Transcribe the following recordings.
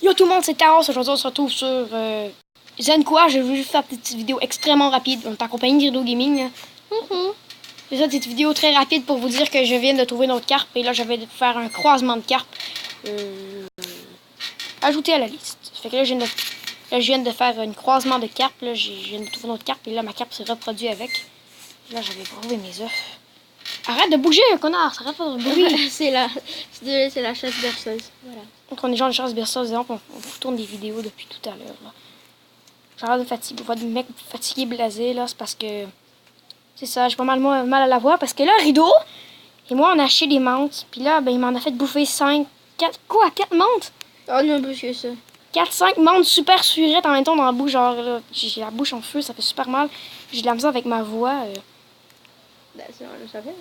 Yo tout le monde, c'est Taros. Aujourd'hui, on se retrouve sur Zenqua. Je vais juste faire une petite vidéo extrêmement rapide. On est en compagnie de Rideau Gaming. C'est ça, petite vidéo très rapide pour vous dire que je viens de trouver notre carpe. Et là, je vais faire un croisement de carpe. Ajouté à la liste. Fait que là, je viens de faire un croisement de carpe. Là, je viens de trouver notre carpe. Et là, ma carpe s'est reproduite avec. Là, j'avais trouvé mes œufs. Arrête de bouger, connard! Ça arrête pas de bouger. c'est la chasse berceuse. Voilà. Donc on est genre de chasse berceuse, on vous tourne des vidéos depuis tout à l'heure. J'ai l'air de fatigue, on voit des mecs fatigués, blasés, là, c'est parce que... C'est ça, j'ai pas mal à la voix, parce que là, Rideau et moi, on a acheté des menthes, puis là, ben, il m'en a fait bouffer 4 menthes? Oh non, plus que ça. 4-5 menthes super surettes en même temps dans la bouche, genre, là, j'ai la bouche en feu, ça fait super mal. J'ai de la misère avec ma voix. Ben, ça, on le savait.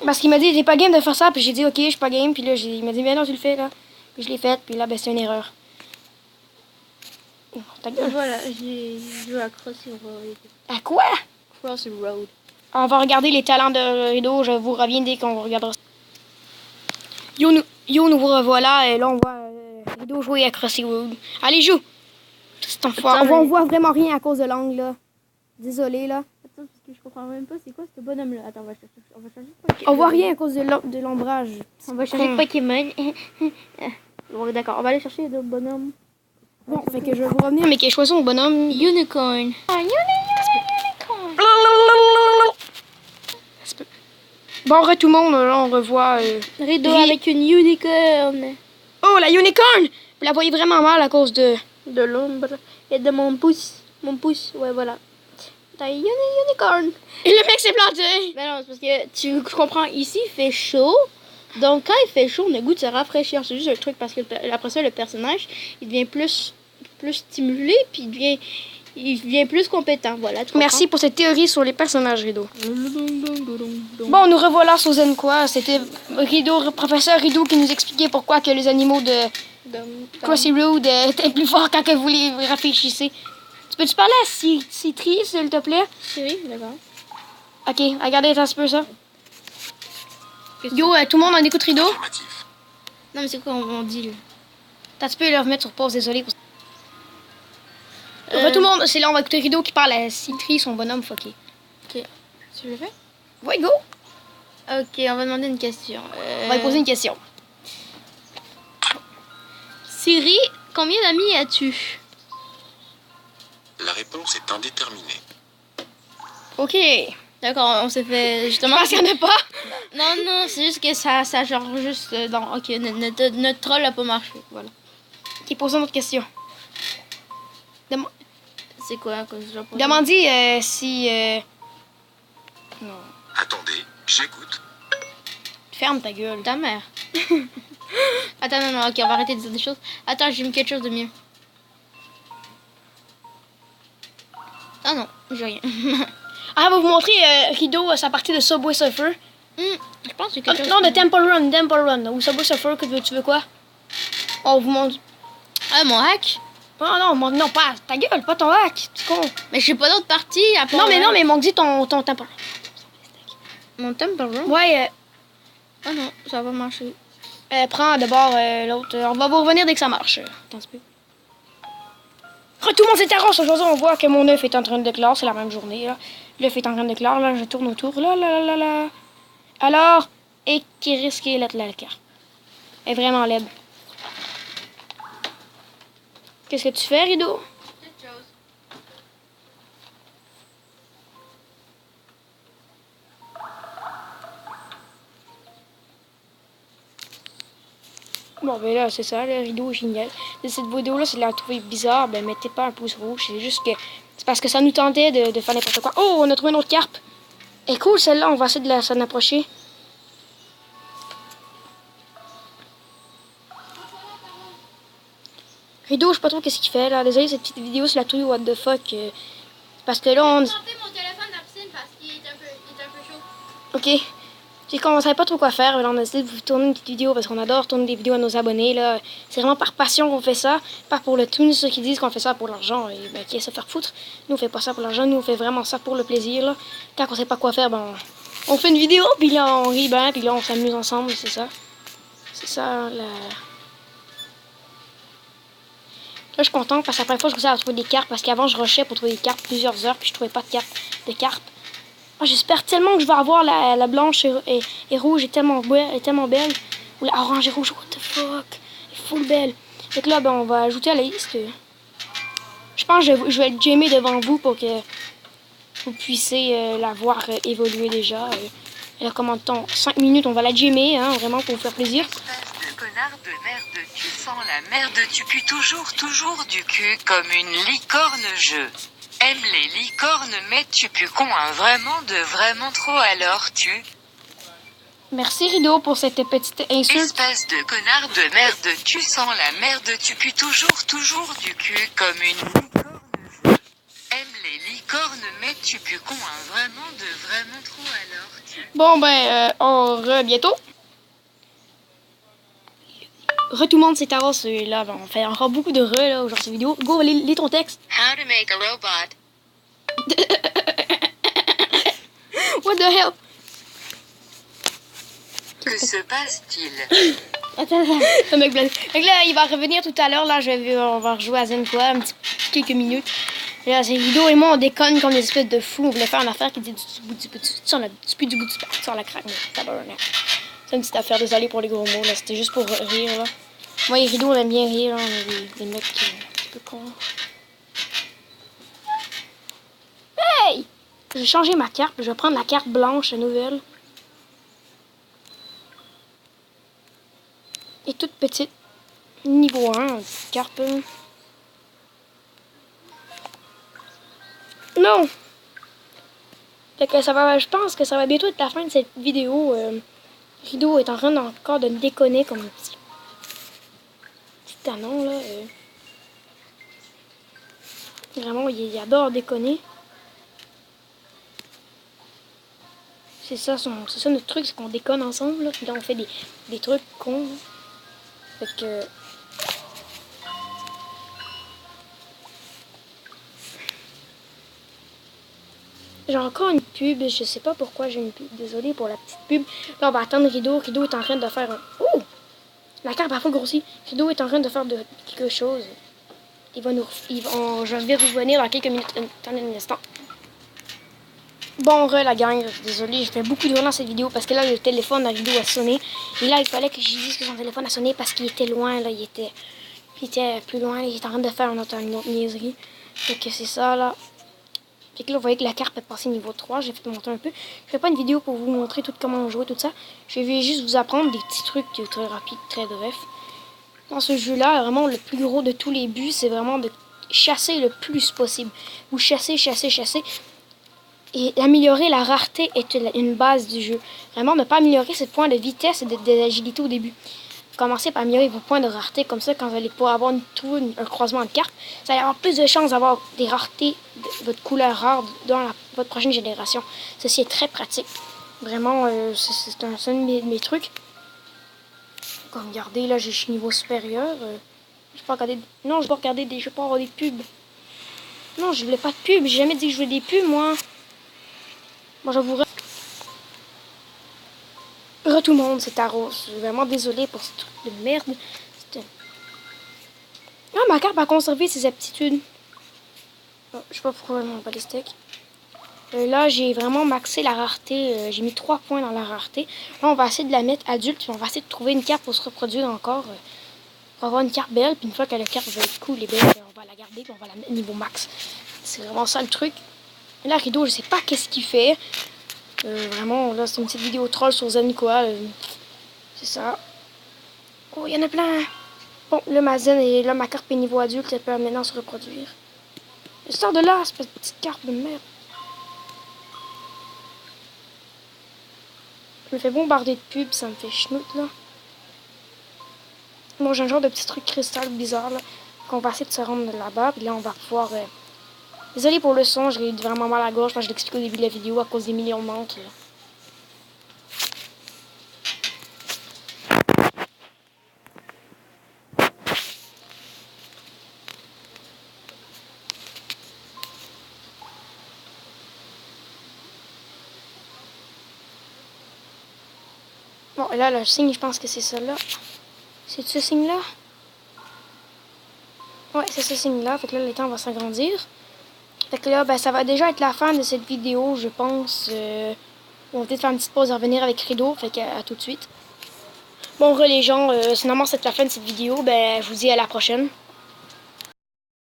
Parce qu'il m'a dit, t'es pas game de faire ça, puis j'ai dit, ok, je suis pas game, puis là, il m'a dit, ben non, tu le fais, là. Puis je l'ai fait, puis là, ben, c'est une erreur. Oh, ta gueule. Voilà, j'ai joué à Crossing Road. À quoi? Crossing Road. On va regarder les talents de Rideau, je vous reviens dès qu'on regardera ça. Yo, nous vous revoilà, et là, on voit Rideau jouer à Crossing Road. Allez, joue! C'est enfoiré. On voit vraiment rien à cause de l'angle, là. Désolé, là. Attends, parce que je comprends même pas, c'est quoi ce bonhomme-là? Attends, on va changer On voit rien à cause de l'ombrage. On va changer de Pokémon. Bon, d'accord, on va aller chercher d'autres bonhommes. Bon, fait que je vais vous revenir, mais choisissons le bonhomme. Unicorn. Ah, unicorn. Bon, tout le monde, là, on revoit... Rideau avec une unicorn. Oh, la unicorn! Vous la voyez vraiment mal à cause de... De l'ombre et de mon pouce. Mon pouce, ouais, voilà. T'as une unicorn. Et le mec s'est planté! Mais non, c'est parce que tu comprends, ici il fait chaud. Donc quand il fait chaud, on a goût de se rafraîchir. C'est juste un truc parce que après ça, le personnage, il devient plus stimulé, puis il devient plus compétent. Voilà, tu Merci pour cette théorie sur les personnages, Rideau. Bon, nous revoilà sur Zenqua. C'était professeur Rideau qui nous expliquait pourquoi que les animaux de Crossing Road étaient plus forts quand que vous les rafraîchissez. Tu peux-tu parler à Citri, s'il te plaît? Oui, d'accord. Ok, regardez un petit peu ça. Yo, tout le monde en écoute Rideau? Non, mais c'est quoi on dit là? T'as tu peux le remettre sur pause, désolé. Tout le monde, c'est là, on va écouter Rideau qui parle à Citri, son bonhomme fucké. Ok. Tu le fais? Ouais, go! Ok, on va demander une question. On va lui poser une question. Siri, combien d'amis as-tu? La réponse est indéterminée. Ok. D'accord, on s'est fait justement... Parce qu'il n'y en a pas? Non, c'est juste que ça genre juste... Non, ok, notre troll n'a pas marché, voilà. Qui pose une autre question. C'est quoi que je pose? Demandez si... Non. Attendez, j'écoute. Ferme ta gueule. Ta mère. Attends, non, ok, on va arrêter de dire des choses. Attends, j'ai mis quelque chose de mieux. Ah non, j'ai rien. Ah, on va vous montrer Rideau, sa partie de Subway Surfer. Je pense que c'est quelque chose... Non, de Temple Run. Ou Subway Surfer, tu veux quoi? On vous montre... Ah, mon hack? Non, pas ta gueule, pas ton hack, tu con. Mais je sais pas d'autres parties à part... Non, mais mon dit ton Temple Run. Mon Temple Run? Ouais, Ah non, ça va marcher. prends d'abord l'autre. On va vous revenir dès que ça marche. Attends un peu. Tout le monde s'interroge. Aujourd'hui, on voit que mon œuf est en train de clore. C'est la même journée. L'œuf est en train de clore. Là, je tourne autour. Là. Alors, et qui risque la carte. Elle est vraiment laide. Qu'est-ce que tu fais, Rideau? Quelque chose. Bon, ben là, c'est ça. Le Rideau est génial. Cette vidéo-là, si vous la trouvez bizarre, ben mettez pas un pouce rouge. C'est juste que... C'est parce que ça nous tentait de faire n'importe quoi. Oh, on a trouvé une autre carpe. Elle est cool, celle-là. On va essayer de s'en approcher. Rideau, je sais pas trop qu'est-ce qu'il fait là. Désolé, cette petite vidéo, c'est la touille what the fuck. Parce que là, on... J'ai sorti mon téléphone de la piscine parce qu'il est un peu chaud. Ok. J'ai qu'on savait pas trop quoi faire. Là, on a décidé de vous tourner une petite vidéo parce qu'on adore tourner des vidéos à nos abonnés. Là. C'est vraiment par passion qu'on fait ça. Pas pour le tout. Ceux qui disent qu'on fait ça pour l'argent. Et ben, qui est se faire foutre. Nous, on fait pas ça pour l'argent. Nous, on fait vraiment ça pour le plaisir. Là. Quand on sait pas quoi faire, ben, on fait une vidéo. Puis là, on rit ben. Puis là, on s'amuse ensemble. C'est ça. C'est ça, la... Là, je suis contente parce que la première fois, je réussis à trouver des cartes. Parce qu'avant, je rushais pour trouver des cartes plusieurs heures. Puis je trouvais pas de cartes. Oh, j'espère tellement que je vais avoir la blanche et rouge. Elle est tellement belle. Ou la orange et rouge. What the fuck. Elle est full belle. Fait que là, ben, on va ajouter à la liste. Je pense que je vais le jammer devant vous pour que vous puissiez la voir évoluer déjà. Elle a combien de temps? 5 minutes, on va la jammer, hein, vraiment pour vous faire plaisir. Espèce de connard de merde, tu sens la merde, tu pues toujours du cul comme une licorne, je aime les licornes, mais tu pues con, hein, vraiment trop, alors tu... Merci Rideau pour cette petite insulte. Espèce de connard de merde, tu sens la merde, tu pues toujours du cul comme une licorne, je aime les licornes, mais tu pues con, hein, vraiment trop, alors tu... Bon, ben, on bientôt. Tout le monde, c'est Taros. Là, ben, on fait encore beaucoup de là, aujourd'hui, vidéo. Go, lis ton texte. How to make a robot. What the hell? Que se passe-t-il? Attends. Le mec blâme. Fait que là, il va revenir tout à l'heure. Là, on va rejouer à Zenqua quelques minutes. Et là, c'est Rideau et moi, on déconne comme des espèces de fous. On voulait faire une affaire qui était du bout du sur la craque. C'est une petite affaire, désolé pour les gros mots. Là, c'était juste pour rire. Là. Moi et Rideau, on aime bien rire. Là. On est des mecs un petit peu cons. Hey! J'ai changé ma carte. Je vais prendre la carte blanche, la nouvelle. Et toute petite. Niveau 1, carte. Non! Fait que ça va, je pense que ça va bientôt être la fin de cette vidéo. Rideau est en train encore de me déconner comme un petit canon là. Vraiment, il adore déconner. C'est ça notre truc, c'est qu'on déconne ensemble. Là. Puis là, on fait des trucs cons. Là. Fait que... J'ai encore une pub, je sais pas pourquoi j'ai une pub. Désolée pour la petite pub. Là, on va attendre Rideau. Rideau est en train de faire un... Oh! La carte parfois grossit. Rideau est en train de faire quelque chose. Je vais revenir dans quelques minutes. Attendez un instant. Bon, la gang, désolé, je fais beaucoup de dans cette vidéo parce que là, le téléphone à Rideau a sonné. Et là, il fallait que je dise que son téléphone a sonné parce qu'il était loin, là, il était plus loin, il était en train de faire une autre niaiserie. Fait que c'est ça, là. Fait que là, vous voyez que la carte est passée niveau 3, j'ai fait monter un peu. Je fais pas une vidéo pour vous montrer tout comment on joue, tout ça. Je vais juste vous apprendre des petits trucs très rapides, très brefs. Dans ce jeu-là, vraiment, le plus gros de tous les buts, c'est vraiment de chasser le plus possible. Vous chassez. Et améliorer la rareté est une base du jeu. Vraiment, ne pas améliorer ses points de vitesse et d'agilité au début. Commencez par améliorer vos points de rareté. Comme ça, quand vous allez pouvoir avoir un croisement de cartes, ça va avoir plus de chances d'avoir des raretés de votre couleur rare dans votre prochaine génération. Ceci est très pratique. Vraiment, c'est un de mes trucs. Comme regardez, là, je suis niveau supérieur. Je peux regarder... Non, je vais pas regarder je vais pas avoir des pubs. Non, je voulais pas de pubs. J'ai jamais dit que je voulais des pubs, moi. Moi, j'avouerais. Tout le monde, c'est Taros. Je suis vraiment désolée pour ce truc de merde. Ah, ma carte a conservé ses aptitudes. Oh, je sais pas pourquoi elle m'en bat les steaks. Là, j'ai vraiment maxé la rareté. J'ai mis 3 points dans la rareté. Là, on va essayer de la mettre adulte. Puis on va essayer de trouver une carte pour se reproduire encore. Pour avoir une carte belle. Puis une fois que la carte va être cool et belle, on va la garder. Puis on va la mettre niveau max. C'est vraiment ça le truc. Là, Rideau, je sais pas qu'est-ce qu'il fait. Vraiment, là, c'est une petite vidéo troll sur Zenqua. C'est ça. Oh, il y en a plein. Bon, là, ma carte est niveau adulte. Elle peut maintenant se reproduire. Sors de là, cette petite carte de merde. Je me fais bombarder de pubs, ça me fait chenoute, là. Bon, j'ai un genre de petit truc cristal bizarre, là. Qu'on va essayer de se rendre là-bas. Puis là, on va pouvoir... Désolé pour le son, j'ai eu vraiment mal à la gorge quand je l'explique au début de la vidéo à cause des millions de montres. Bon, et là, le signe, je pense que c'est ça là. C'est ce signe-là? Ouais, c'est ce signe-là. Fait que là, l'étang va s'agrandir. Fait que là, ben, ça va déjà être la fin de cette vidéo, je pense. On va peut-être faire une petite pause et revenir avec Rideau. Fait qu'à tout de suite. Bon, les gens, finalement, c'est la fin de cette vidéo. Ben, je vous dis à la prochaine.